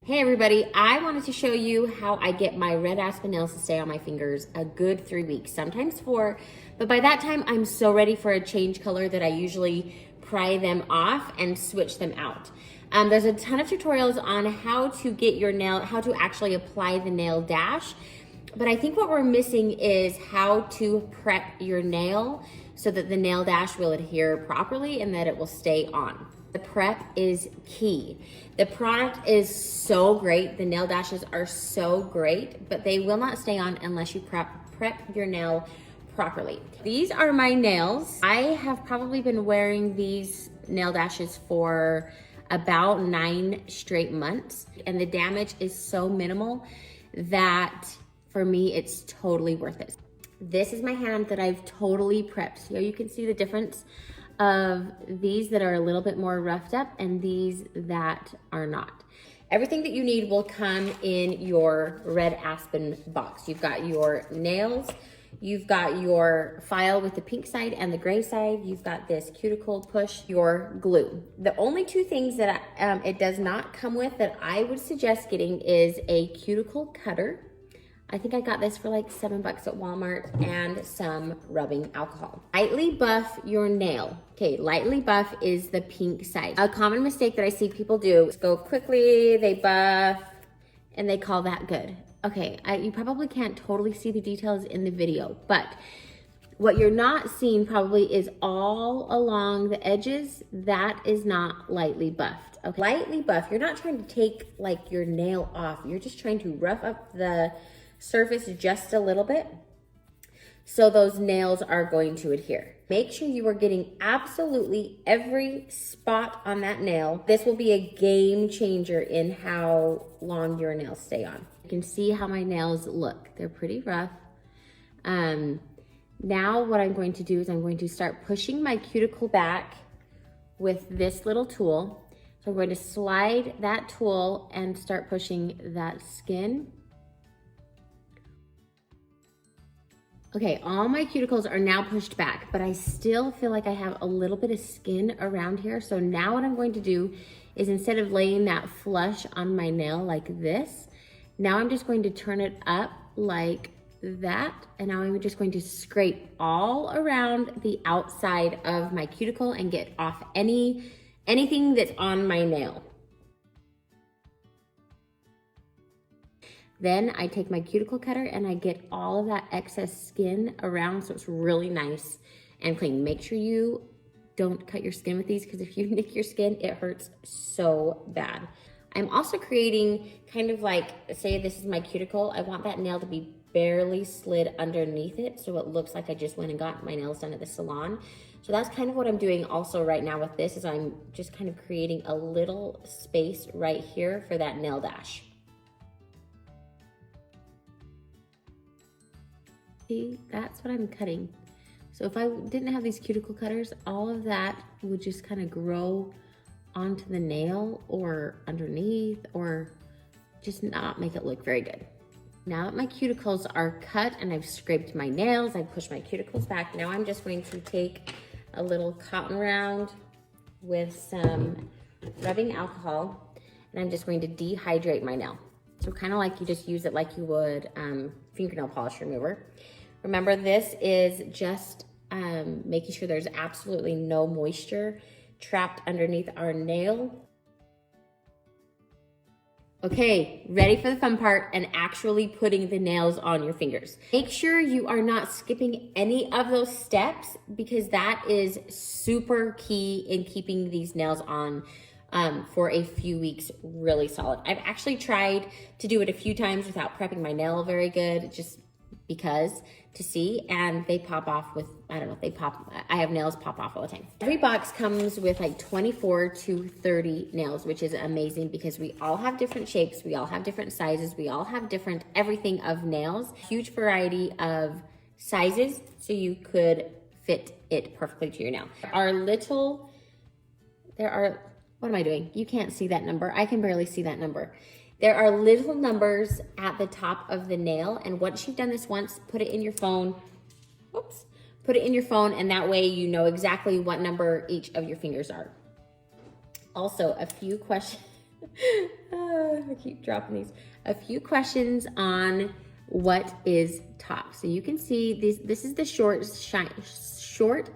Hey everybody, I wanted to show you how I get my red aspen nails to stay on my fingers a good 3 weeks, sometimes 4, but by that time I'm so ready for a change color that I usually pry them off and switch them out. There's a ton of tutorials on how to get your nail, how to actually apply the nail dash, but I think what we're missing is how to prep your nail so that the nail dash will adhere properly and that it will stay on. The prep is key. The product is so great. The nail dashes are so great, but they will not stay on unless you prep your nail properly. These are my nails. I have probably been wearing these nail dashes for about 9 straight months, and the damage is so minimal that for me, it's totally worth it. This is my hand that I've totally prepped. So you can see the difference of these that are a little bit more roughed up and these that are not. Everything that you need will come in your red aspen box. You've got your nails, you've got your file with the pink side and the gray side, you've got this cuticle push, your glue. The only 2 things that it does not come with that I would suggest getting is a cuticle cutter. I think I got this for like $7 at Walmart, and some rubbing alcohol. Lightly buff your nail. Okay, lightly buff is the pink side. A common mistake that I see people do is go quickly, they buff, and they call that good. Okay, you probably can't totally see the details in the video, but what you're not seeing probably is all along the edges, that is not lightly buffed. Okay, lightly buff, you're not trying to take like your nail off, you're just trying to rough up the surface just a little bit so those nails are going to adhere. Make sure you are getting absolutely every spot on that nail. This will be a game changer in how long your nails stay on. You can see how my nails look. They're pretty rough. Now what I'm going to do is I'm going to start pushing my cuticle back with this little tool. So I'm going to slide that tool and start pushing that skin. Okay, all my cuticles are now pushed back, but I still feel like I have a little bit of skin around here. So now what I'm going to do is, instead of laying that flush on my nail like this, now I'm just going to turn it up like that. And now I'm just going to scrape all around the outside of my cuticle and get off anything that's on my nail. Then I take my cuticle cutter and I get all of that excess skin around so it's really nice and clean. Make sure you don't cut your skin with these, because if you nick your skin, it hurts so bad. I'm also creating kind of like, say this is my cuticle, I want that nail to be barely slid underneath it so it looks like I just went and got my nails done at the salon. So that's kind of what I'm doing also right now with this, is I'm just kind of creating a little space right here for that nail dash. See, that's what I'm cutting. So if I didn't have these cuticle cutters, all of that would just kind of grow onto the nail or underneath, or just not make it look very good. Now that my cuticles are cut and I've scraped my nails, I pushed my cuticles back, now I'm just going to take a little cotton round with some rubbing alcohol, and I'm just going to dehydrate my nail. So kind of like you just use it like you would fingernail polish remover. Remember, this is just making sure there's absolutely no moisture trapped underneath our nail. Okay, ready for the fun part and actually putting the nails on your fingers. Make sure you are not skipping any of those steps, because that is super key in keeping these nails on for a few weeks really solid. I've actually tried to do it a few times without prepping my nail very good, just because to see, and they pop off with, I don't know, I have nails pop off all the time. Every box comes with like 24 to 30 nails, which is amazing because we all have different shapes, we all have different sizes, we all have different everything of nails, huge variety of sizes, so you could fit it perfectly to your nail. What am I doing? You can't see that number. I can barely see that number. There are little numbers at the top of the nail, and once you've done this once, put it in your phone. Whoops. Put it in your phone, and that way you know exactly what number each of your fingers are. Also, a few questions. I keep dropping these. A few questions on what is top. So you can see this is the short,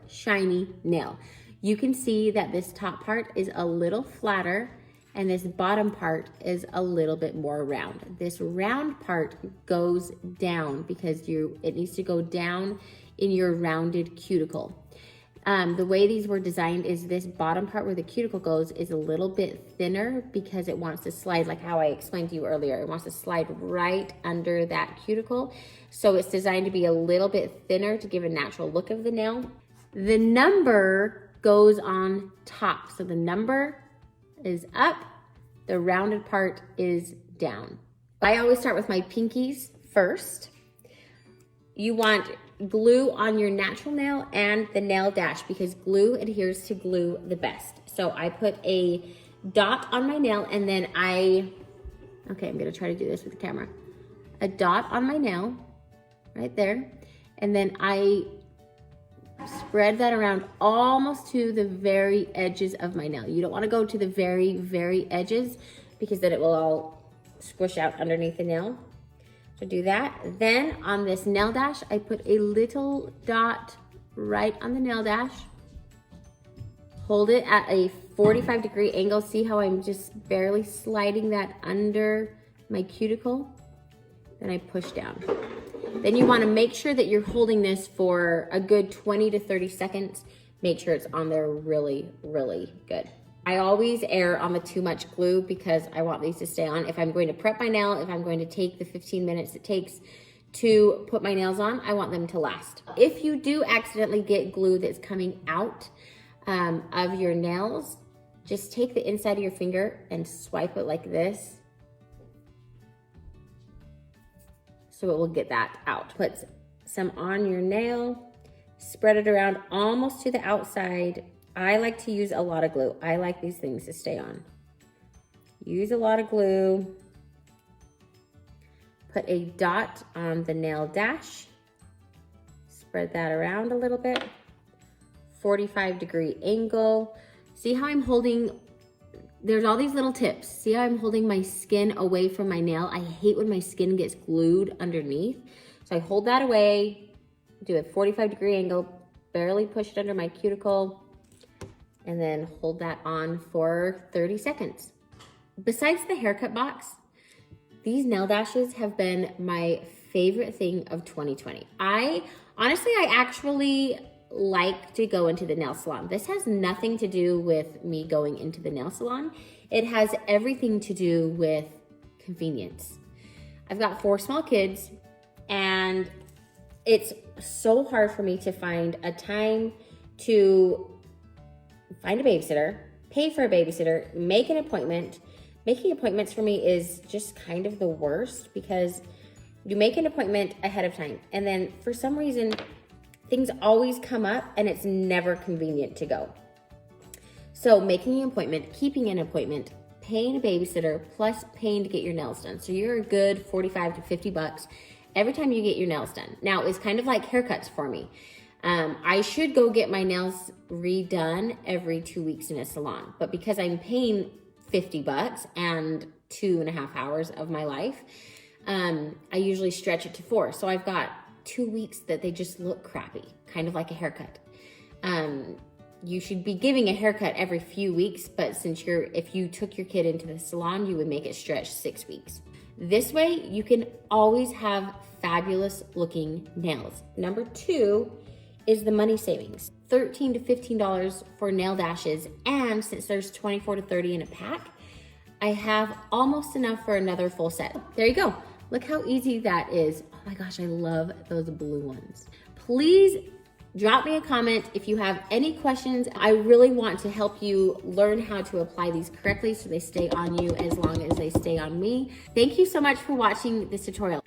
shiny nail. You can see that this top part is a little flatter and this bottom part is a little bit more round. This round part goes down because it needs to go down in your rounded cuticle. The way these were designed is this bottom part where the cuticle goes is a little bit thinner because it wants to slide, like how I explained to you earlier. It wants to slide right under that cuticle. So it's designed to be a little bit thinner to give a natural look of the nail. The number goes on top. So the number is up, the rounded part is down. I always start with my pinkies first. You want glue on your natural nail and the nail dash because glue adheres to glue the best. So I put a dot on my nail and then okay, I'm gonna try to do this with the camera. A dot on my nail, right there. And then I spread that around almost to the very edges of my nail. You don't wanna go to the very, very edges because then it will all squish out underneath the nail. So do that. Then on this nail dash, I put a little dot right on the nail dash. Hold it at a 45-degree angle. See how I'm just barely sliding that under my cuticle? Then I push down. Then you want to make sure that you're holding this for a good 20 to 30 seconds. Make sure it's on there really, really good. I always err on the too much glue because I want these to stay on. If I'm going to prep my nail, if I'm going to take the 15 minutes it takes to put my nails on, I want them to last. If you do accidentally get glue that's coming out of your nails, just take the inside of your finger and swipe it like this. So it will get that out. Put some on your nail, spread it around almost to the outside. I like to use a lot of glue. I like these things to stay on. Use a lot of glue. Put a dot on the nail dash. Spread that around a little bit. 45-degree angle. See how I'm holding, there's all these little tips. See how I'm holding my skin away from my nail? I hate when my skin gets glued underneath. So I hold that away, do a 45-degree angle, barely push it under my cuticle, and then hold that on for 30 seconds. Besides the haircut box, these nail dashes have been my favorite thing of 2020. I actually like to go into the nail salon. This has nothing to do with me going into the nail salon. It has everything to do with convenience. I've got 4 small kids and it's so hard for me to find a time to find a babysitter, pay for a babysitter, make an appointment. Making appointments for me is just kind of the worst because you make an appointment ahead of time and then for some reason things always come up and it's never convenient to go. So making an appointment, keeping an appointment, paying a babysitter, plus paying to get your nails done. So you're a good 45 to 50 bucks every time you get your nails done. Now it's kind of like haircuts for me. I should go get my nails redone every 2 weeks in a salon, but because I'm paying 50 bucks and 2.5 hours of my life, I usually stretch it to 4. So I've got 2 weeks that they just look crappy, kind of like a haircut. You should be giving a haircut every few weeks, but if you took your kid into the salon, you would make it stretch 6 weeks. This way, you can always have fabulous looking nails. Number 2 is the money savings. $13 to $15 for nail dashes, and since there's 24 to 30 in a pack, I have almost enough for another full set. There you go. Look how easy that is. Oh my gosh, I love those blue ones. Please drop me a comment if you have any questions. I really want to help you learn how to apply these correctly so they stay on you as long as they stay on me. Thank you so much for watching this tutorial.